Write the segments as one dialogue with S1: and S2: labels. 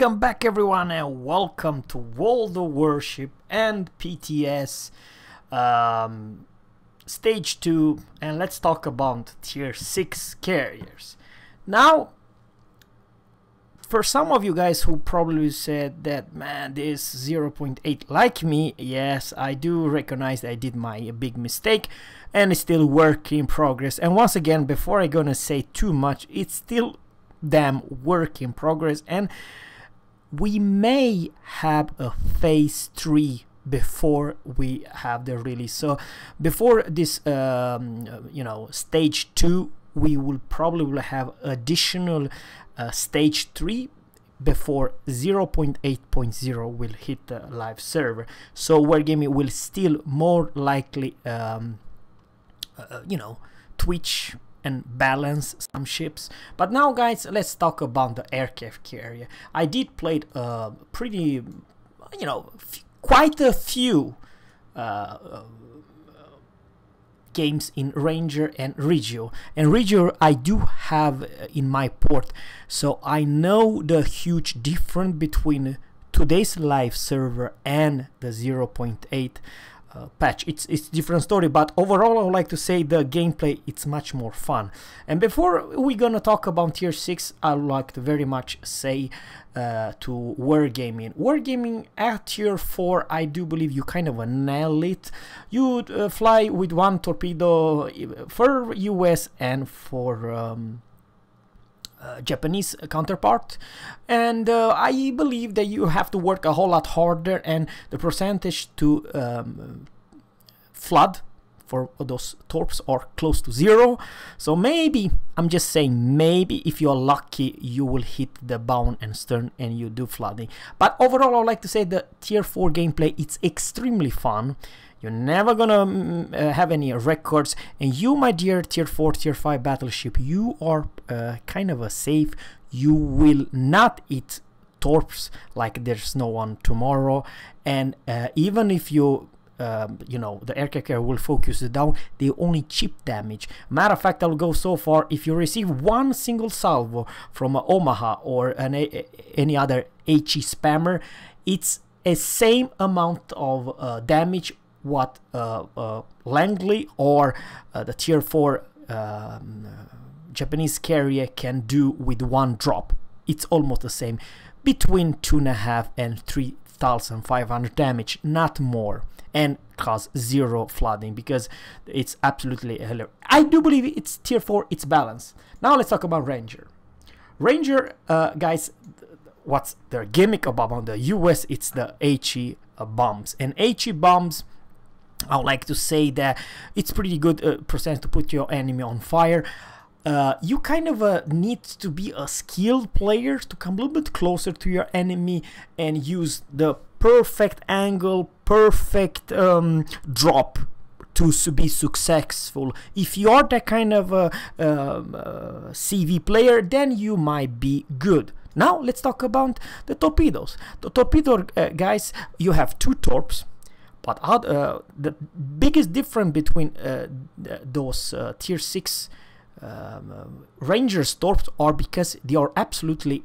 S1: Welcome back everyone and welcome to World of Warship and PTS Stage 2, and let's talk about Tier 6 carriers. Now, for some of you guys who probably said that, man, this 0.8 like me, yes, I do recognize I did my big mistake and it's still work in progress. And once again, before I gonna say too much, it's still damn work in progress, and we may have a phase 3 before we have the release. So before this stage 2, we will probably have additional stage 3 before 0.8.0 will hit the live server. So Wargaming will still more likely twitch and balance some ships. But now guys, let's talk about the aircraft carrier. I did play pretty, quite a few games in Ranger and Regio. And Regio I do have in my port, so I know the huge difference between today's live server and the 0.8 patch. It's different story, but overall I would like to say the gameplay, it's much more fun. And before we gonna talk about tier 6, I would like to very much say to Wargaming at tier 4, I do believe you kind of nail it. You fly with one torpedo for US and for Japanese counterpart, and I believe that you have to work a whole lot harder, and the percentage to flood for those torps are close to 0. So maybe, I'm just saying, maybe if you're lucky you will hit the bow and stern and you do flooding. But overall I would like to say the tier 4 gameplay, it's extremely fun. You're never gonna have any records, and you, my dear tier 4, tier 5 battleship, you are kind of a safe. You will not eat torps like there's no one tomorrow, and even if you the aircraft carrier will focus it down, they only chip damage. Matter of fact, I'll go so far, if you receive one single salvo from Omaha or any other HE spammer, it's a same amount of damage what Langley or the tier 4 Japanese carrier can do with one drop. It's almost the same, between 2.5 and 3,500 damage, not more, and cause 0 flooding, because it's absolutely hilarious. I do believe it's tier 4, it's balanced. Now let's talk about Ranger. Ranger, guys, what's their gimmick about the US? It's the HE bombs, and HE bombs, I would like to say that it's pretty good percent to put your enemy on fire. You kind of need to be a skilled player to come a little bit closer to your enemy and use the perfect angle, perfect drop to be successful. If you are that kind of CV player, then you might be good. Now let's talk about the torpedoes. The torpedo guys, you have 2 torps. But the biggest difference between those tier 6 Rangers torps are because they are absolutely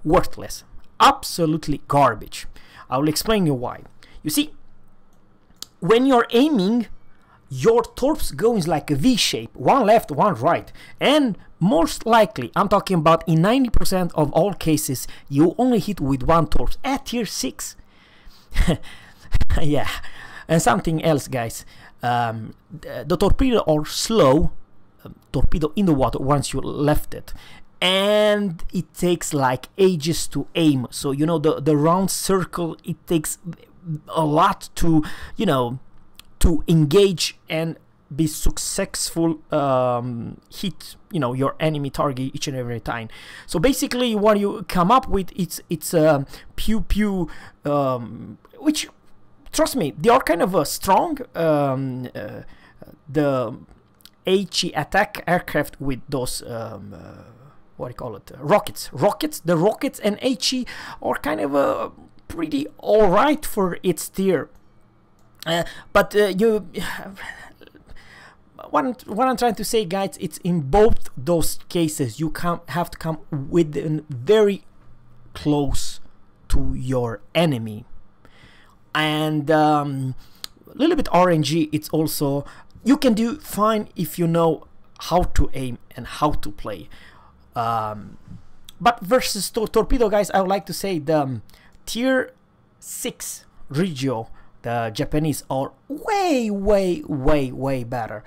S1: worthless, absolutely garbage. I will explain you why. You see, when you're aiming, your torps goes like a V shape, one left, one right, and most likely, I'm talking about in 90% of all cases, you only hit with one torps at tier 6. Yeah, and something else, guys, the torpedo are slow, torpedo in the water once you left it, and it takes like ages to aim. So the round circle, it takes a lot to to engage and be successful, hit your enemy target each and every time. So basically what you come up with, it's pew pew, which, trust me, they are kind of strong. The HE attack aircraft with those what do you call it, rockets. The rockets and HE are kind of pretty alright for its tier. But what I'm trying to say, guys, it's in both those cases you have to come with a very close to your enemy. And a little bit RNG, it's also, you can do fine if you know how to aim and how to play. But versus Torpedo, guys, I would like to say the tier 6 Regio, the Japanese, are way better.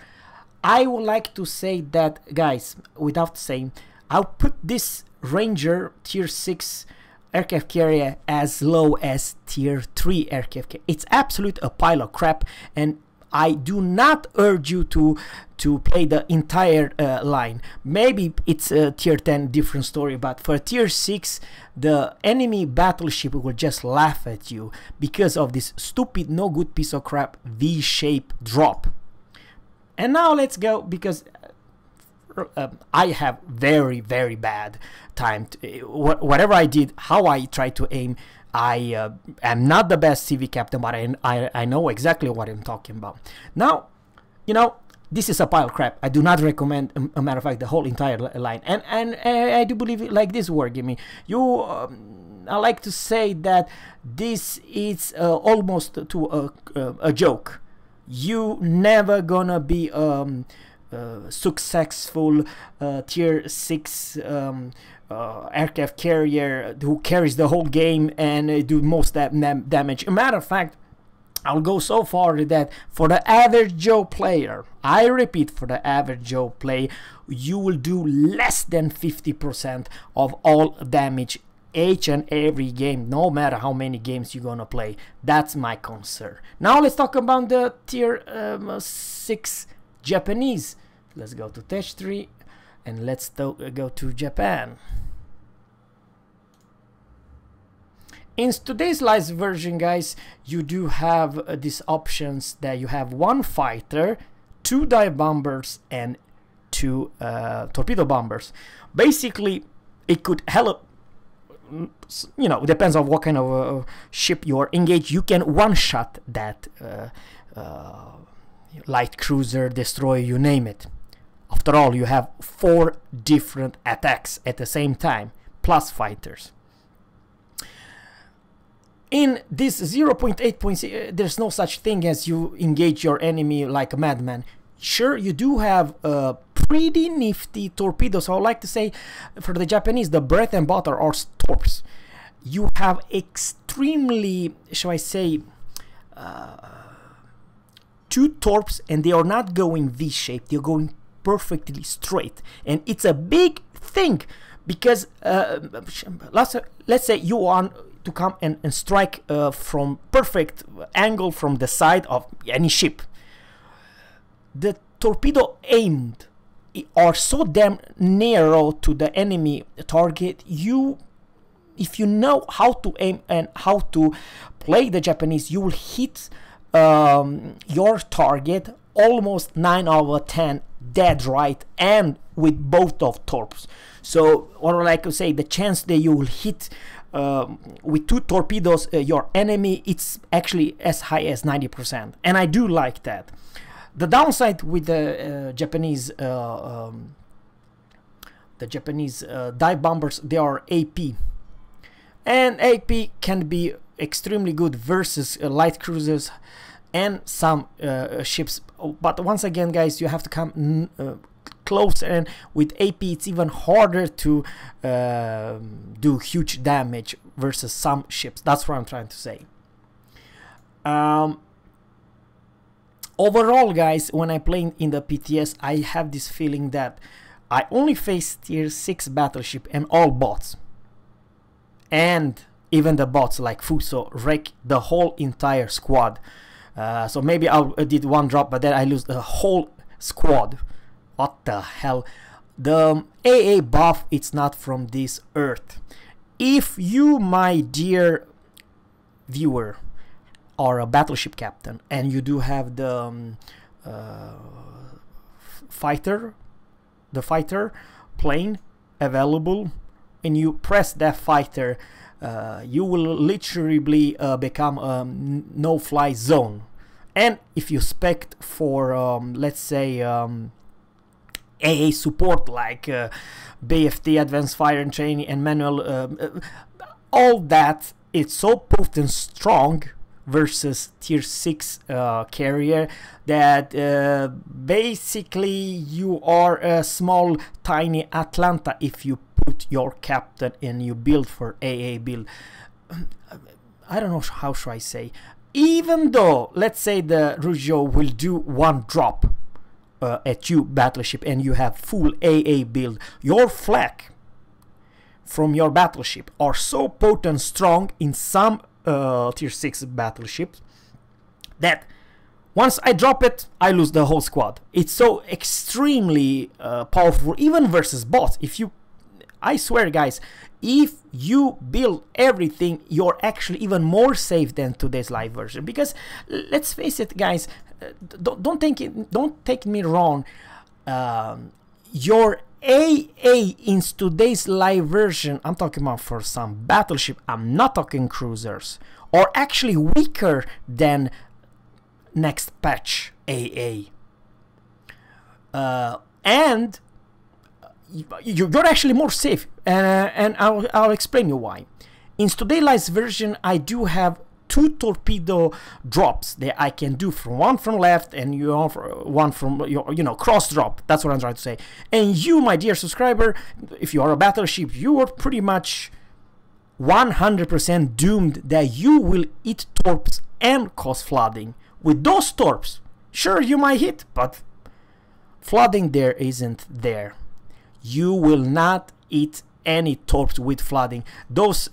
S1: I would like to say that, guys, without saying, I'll put this Ranger tier 6 aircraft carrier as low as tier 3 aircraft carrier. It's absolute a pile of crap, and I do not urge you to play the entire line. Maybe it's a tier 10 different story, but for tier 6 the enemy battleship will just laugh at you because of this stupid no good piece of crap V-shape drop. And now let's go, because I have very bad time whatever I did, how I try to aim. I am not the best CV captain, but I know exactly what I'm talking about. Now, you know, this is a pile of crap. I do not recommend, a matter of fact, the whole entire line. And I do believe it like this word, Gimme. You, I like to say that this is almost to a joke. You never gonna be successful tier 6 aircraft carrier who carries the whole game and do most damage. A matter of fact, I'll go so far that for the average Joe player, I repeat, for the average Joe player, you will do less than 50% of all damage each and every game, no matter how many games you're gonna play. That's my concern. Now let's talk about the tier 6 Japanese. Let's go to Tech 3 and let's go to Japan. In today's live version, guys, you do have these options that you have 1 fighter, 2 dive bombers, and 2 torpedo bombers. Basically, it could help, you know, depends on what kind of ship you're engaged. You can one-shot that light cruiser, destroyer, you name it. After all, you have 4 different attacks at the same time, plus fighters. In this 0.8, there's no such thing as you engage your enemy like a madman. Sure, you do have pretty nifty torpedoes. So I would like to say, for the Japanese, the bread and butter are torps. You have extremely, shall I say, 2 torps, and they are not going V-shaped. They're going perfectly straight, and it's a big thing because let's say you want to come and strike from perfect angle from the side of any ship. The torpedo aimed are so damn narrow to the enemy target. If you know how to aim and how to play the Japanese, you will hit your target almost 9 out of 10 dead right, and with both of torps. So what I like to say, the chance that you will hit with 2 torpedoes your enemy, it's actually as high as 90%, and I do like that. The downside with the Japanese dive bombers, they are AP, and AP can be extremely good versus light cruisers and some ships. But once again, guys, you have to come close, and with AP it's even harder to do huge damage versus some ships. That's what I'm trying to say. Overall, guys, when I play in the PTS, I have this feeling that I only face tier 6 battleship and all bots, and even the bots like Fuso wreck the whole entire squad. So maybe I did 1 drop, but then I lose the whole squad. What the hell? The AA buff, it's not from this earth. If you, my dear viewer, are a battleship captain and you do have the fighter plane available, and you press that fighter, you will literally become a no-fly zone. And if you spec for let's say AA support like BFT, Advanced Fire and Training, and manual, all that, it's so potent strong versus tier 6 carrier that basically you are a small tiny Atlanta if you put your captain and you build for AA build. I don't know how should I say, even though let's say the Rougeau will do one drop at you battleship and you have full AA build, your flak from your battleship are so potent strong in some tier 6 battleships that once I drop it, I lose the whole squad. It's so extremely powerful, even versus bots. If you, I swear guys, if you build everything, you're actually even more safe than today's live version. Because let's face it guys, don't take me wrong, your AA in today's live version, I'm talking about for some battleship, I'm not talking cruisers, are actually weaker than next patch AA. And you're actually more safe, and I'll explain you why. In today's live version, I do have 2 torpedo drops that I can do, from one from left and one from your cross drop. That's what I'm trying to say. And you, my dear subscriber, if you are a battleship, you are pretty much 100% doomed that you will eat torps and cause flooding. With those torps, sure you might hit, but flooding there isn't there. You will not eat any torps with flooding. Those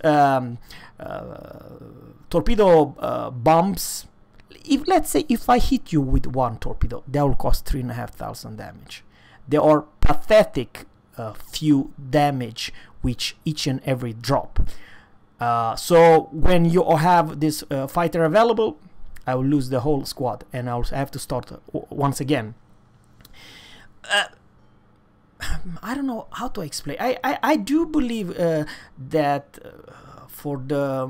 S1: torpedo bombs, let's say if I hit you with one torpedo, that will cost 3,500 damage. They are pathetic few damage with each and every drop. So when you have this fighter available, I will lose the whole squad and I'll have to start once again. I don't know how to explain. I do believe that for the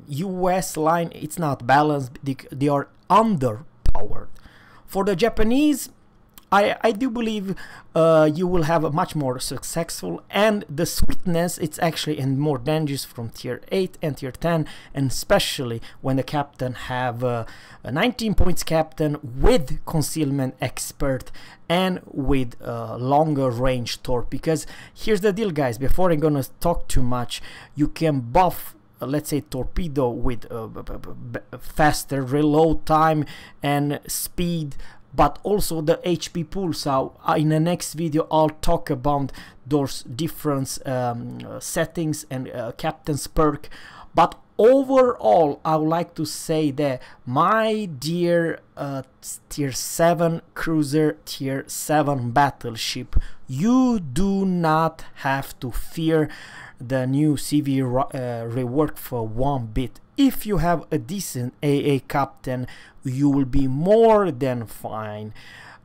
S1: US line it's not balanced. They are underpowered. For the Japanese, I do believe you will have a much more successful, and the sweetness it's actually and more dangerous from tier 8 and tier 10, and especially when the captain have a 19 points captain with concealment expert and with longer range torp. Because here's the deal guys, before I'm gonna talk too much, you can buff let's say torpedo with faster reload time and speed, but also the HP pool. So in the next video I'll talk about those different settings and captain's perk. But overall I would like to say that my dear tier 7 cruiser, tier 7 battleship, you do not have to fear the new CV rework for one bit. If you have a decent AA captain, you will be more than fine.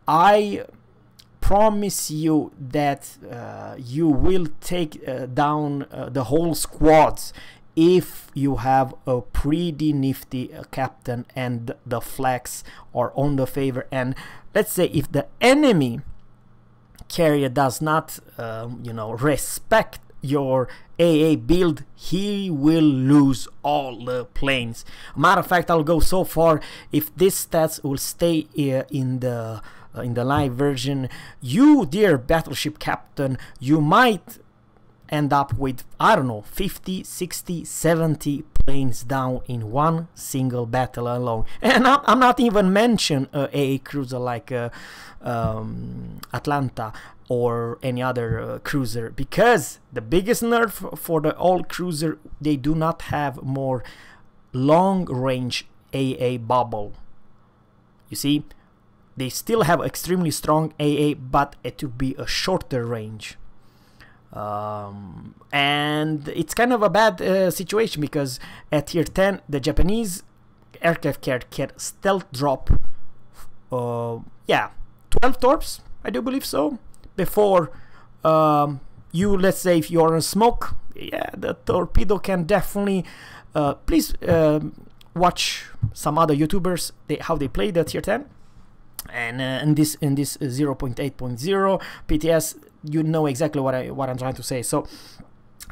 S1: I promise you that you will take down the whole squads if you have a pretty nifty captain and the flags are on the favor. And let's say if the enemy carrier does not respect your AA build, he will lose all the planes. Matter of fact, I'll go so far, if this stats will stay in the live version, you dear battleship captain, you might end up with, I don't know, 50, 60, 70 planes down in one single battle alone. And I'm not even mention AA cruiser like Atlanta or any other cruiser, because the biggest nerf for the old cruiser, they do not have more long range AA bubble. You see, they still have extremely strong AA, but it will be a shorter range. And it's kind of a bad situation, because at tier 10 the Japanese aircraft carrier can stealth drop 12 torps, I do believe so, before you, let's say if you're in smoke, yeah, the torpedo can definitely please watch some other YouTubers, how they play the tier 10, and in this 0.8.0 PTS, you know exactly what I'm trying to say. So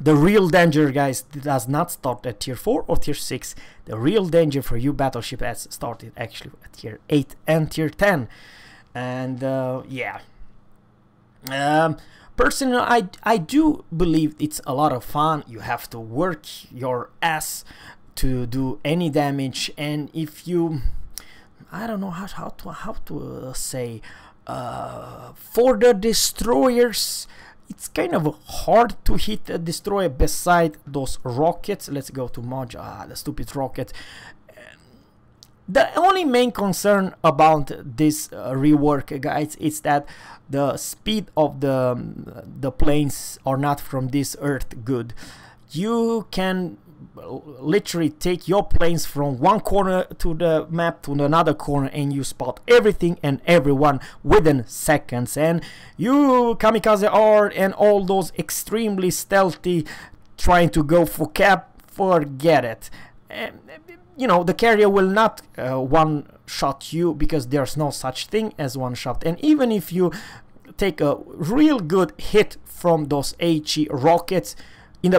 S1: The real danger, guys, does not start at tier 4 or tier 6. The real danger for you battleship has started actually at tier 8 and tier 10. And yeah, personally, I do believe it's a lot of fun. You have to work your ass to do any damage, and if you, I don't know how to say, for the destroyers, it's kind of hard to hit a destroyer beside those rockets. Let's go to module. The stupid rocket. The only main concern about this rework, guys, is that the speed of the planes are not from this Earth good. You can literally take your planes from one corner to the map to another corner, and you spot everything and everyone within seconds. And you kamikaze are and all those extremely stealthy trying to go for cap, forget it. You know, the carrier will not one shot you, because there's no such thing as one shot. And even if you take a real good hit from those HE rockets, in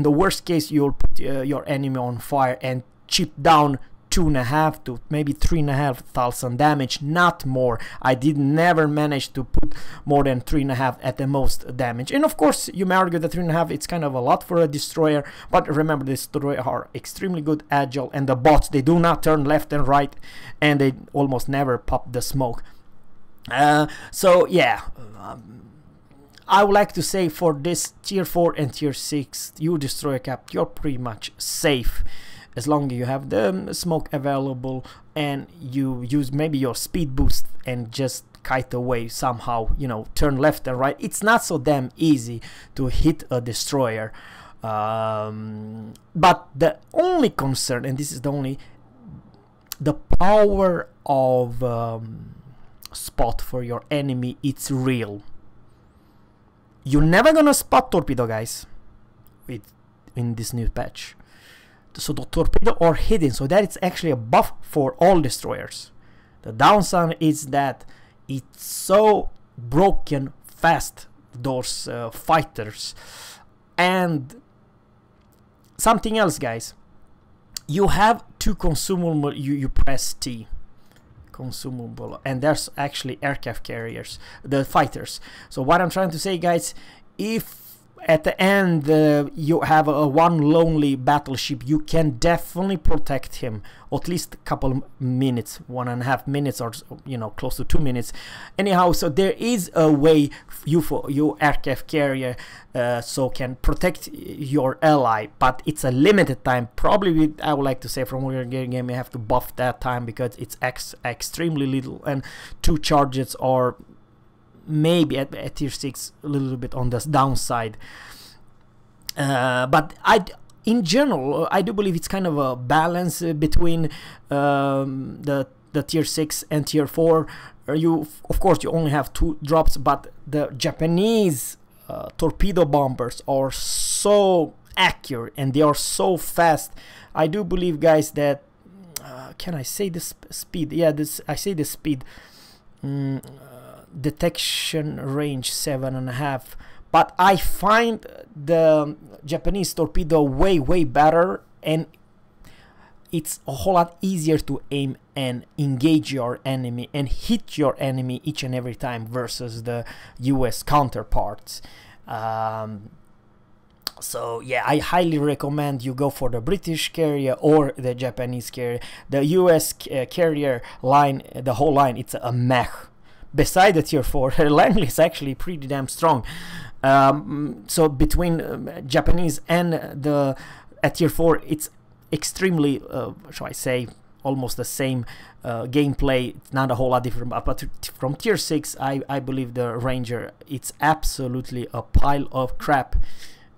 S1: the worst case, you'll put your enemy on fire and chip down 2.5 to maybe 3,500 damage, not more. I did never manage to put more than 3.5 at the most damage. And of course, you may argue that 3.5 it's kind of a lot for a destroyer, but remember, the destroyers are extremely good, agile, and the bots, they do not turn left and right, and they almost never pop the smoke. So yeah, I would like to say for this tier 4 and tier 6, you destroyer cap, you're pretty much safe, as long as you have the smoke available and you use maybe your speed boost and just kite away somehow, you know, turn left and right. It's not so damn easy to hit a destroyer. But the only concern, and this is the power of spot for your enemy, it's real. You're never gonna spot torpedo, guys, in this new patch. So the torpedo are hidden, so that it's actually a buff for all destroyers. The downside is that it's so broken fast, those fighters. And something else, guys, you have two consumable, you press T, consumable, and there's actually aircraft carriers, the fighters. So what I'm trying to say, guys, if at the end you have a one lonely battleship, you can definitely protect him at least a couple minutes, 1.5 minutes, or you know, close to 2 minutes. Anyhow, so there is a way for your aircraft carrier so can protect your ally, but it's a limited time. Probably I would like to say from your game you have to buff that time, because it's extremely little, and 2 charges are maybe at tier 6 a little bit on the downside. But in general, I do believe it's kind of a balance between the tier 6 and tier 4. Of course, you only have 2 drops, but the Japanese torpedo bombers are so accurate and they are so fast. I do believe, guys, that can I say the speed? Yeah, I say the speed. Detection range 7.5, but I find the Japanese torpedo way better, and it's a whole lot easier to aim and engage your enemy and hit your enemy each and every time versus the US counterparts. So yeah, I highly recommend you go for the British carrier or the Japanese carrier. The US carrier line, the whole line, it's a mech. Beside the tier 4, Langley is actually pretty damn strong. So between Japanese and the at tier 4, it's extremely, shall I say, almost the same gameplay. It's not a whole lot different. But from tier 6, I believe the Ranger, it's absolutely a pile of crap.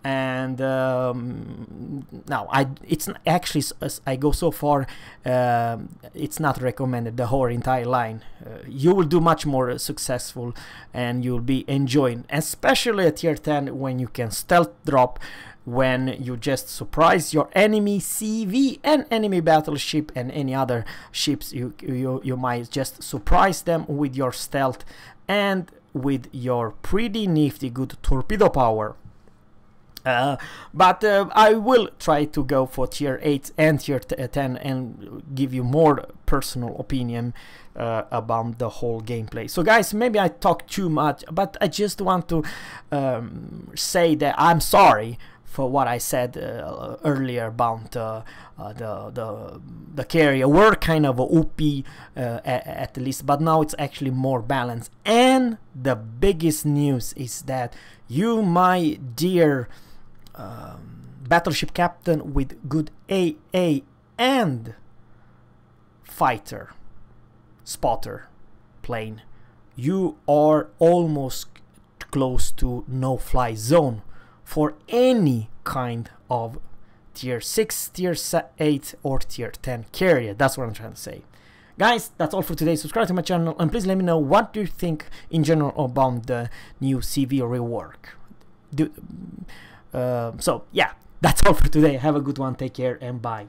S1: And now it's actually, I go so far, it's not recommended, the whole entire line. You will do much more successful, and you'll be enjoying, especially at tier 10, when you can stealth drop, when you just surprise your enemy CV and enemy battleship and any other ships. You might just surprise them with your stealth and with your pretty nifty good torpedo power. But I will try to go for tier 8 and tier 10 and give you more personal opinion about the whole gameplay. So guys, maybe I talk too much, but I just want to say that I'm sorry for what I said earlier about the carrier. Were kind of OP at least, but now it's actually more balanced. And the biggest news is that you, my dear battleship captain with good AA and fighter spotter plane, you are almost close to no-fly zone for any kind of tier 6, tier 8 or tier 10 carrier. That's what I'm trying to say. Guys, that's all for today. Subscribe to my channel and please let me know what do you think in general about the new CV rework. So yeah, that's all for today. Have a good one, take care and bye.